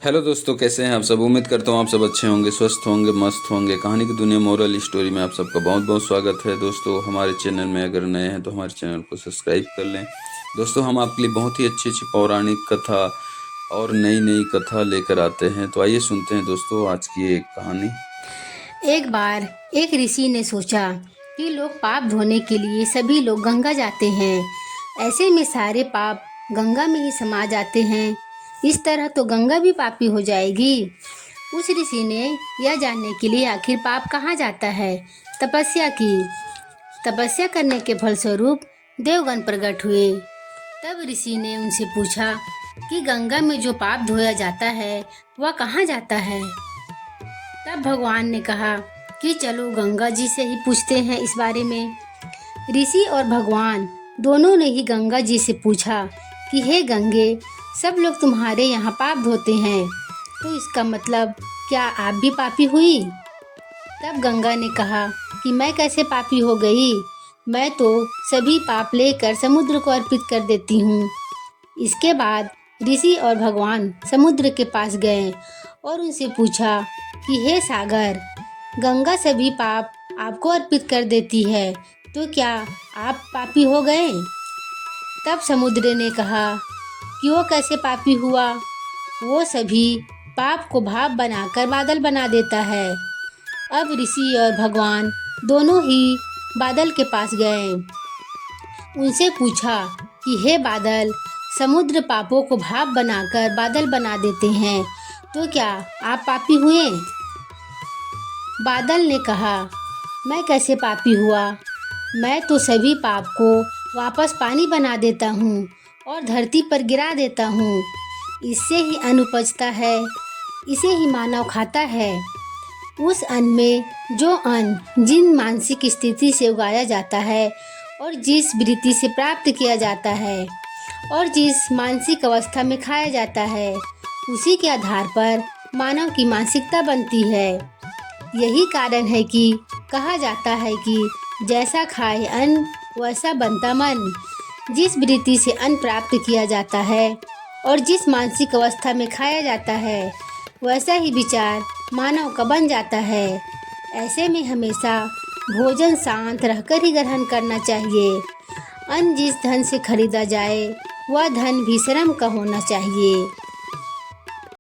Hello दोस्तों, कैसे हैं आप सब। उम्मीद करता हूँ आप सब अच्छे होंगे, स्वस्थ होंगे, मस्त होंगे। कहानी की दुनिया मोरल स्टोरी में आप सबका बहुत बहुत स्वागत है। दोस्तों, हमारे चैनल में अगर नए हैं तो हमारे चैनल को सब्सक्राइब कर लें। दोस्तों, हम आपके लिए बहुत ही अच्छी अच्छी पौराणिक कथा और नई नई कथा लेकर आते हैं। तो आइए सुनते हैं दोस्तों आज की एक कहानी। एक बार एक ऋषि ने सोचा कि लोग पाप धोने के लिए सभी लोग गंगा जाते हैं। ऐसे में सारे पाप गंगा में ही समा जाते हैं। इस तरह तो गंगा भी पापी हो जाएगी। उस ऋषि ने यह जानने के लिए आखिर पाप कहाँ जाता है, तपस्या की। तपस्या करने के फलस्वरूप देवगण प्रकट हुए। तब ऋषि ने उनसे पूछा कि गंगा में जो पाप धोया जाता है वह कहाँ जाता है। तब भगवान ने कहा कि चलो गंगा जी से ही पूछते हैं इस बारे में। ऋषि और भगवान दोनों ने ही गंगा जी से पूछा कि हे गंगे, सब लोग तुम्हारे यहाँ पाप धोते हैं, तो इसका मतलब क्या आप भी पापी हुई। तब गंगा ने कहा कि मैं कैसे पापी हो गई, मैं तो सभी पाप लेकर समुद्र को अर्पित कर देती हूँ। इसके बाद ऋषि और भगवान समुद्र के पास गए और उनसे पूछा कि हे सागर, गंगा सभी पाप आपको अर्पित कर देती है, तो क्या आप पापी हो गए। तब समुद्र ने कहा कि वो कैसे पापी हुआ, वो सभी पाप को भाप बनाकर बादल बना देता है। अब ऋषि और भगवान दोनों ही बादल के पास गए। उनसे पूछा कि हे बादल, समुद्र पापों को भाप बनाकर बादल बना देते हैं, तो क्या आप पापी हुए। बादल ने कहा, मैं कैसे पापी हुआ, मैं तो सभी पाप को वापस पानी बना देता हूँ और धरती पर गिरा देता हूँ। इससे ही अन्न उपजता है, इसे ही मानव खाता है। उस अन्न में जो अन्न जिन मानसिक स्थिति से उगाया जाता है और जिस वृत्ति से प्राप्त किया जाता है और जिस मानसिक अवस्था में खाया जाता है, उसी के आधार पर मानव की मानसिकता बनती है। यही कारण है कि कहा जाता है कि जैसा खाए अन्न वैसा बनता मन। जिस वृत्ति से अन्न प्राप्त किया जाता है और जिस मानसिक अवस्था में खाया जाता है, वैसा ही विचार मानव का बन जाता है। ऐसे में हमेशा भोजन शांत रहकर ही ग्रहण करना चाहिए। अन्न जिस धन से खरीदा जाए वह धन भी श्रम का होना चाहिए।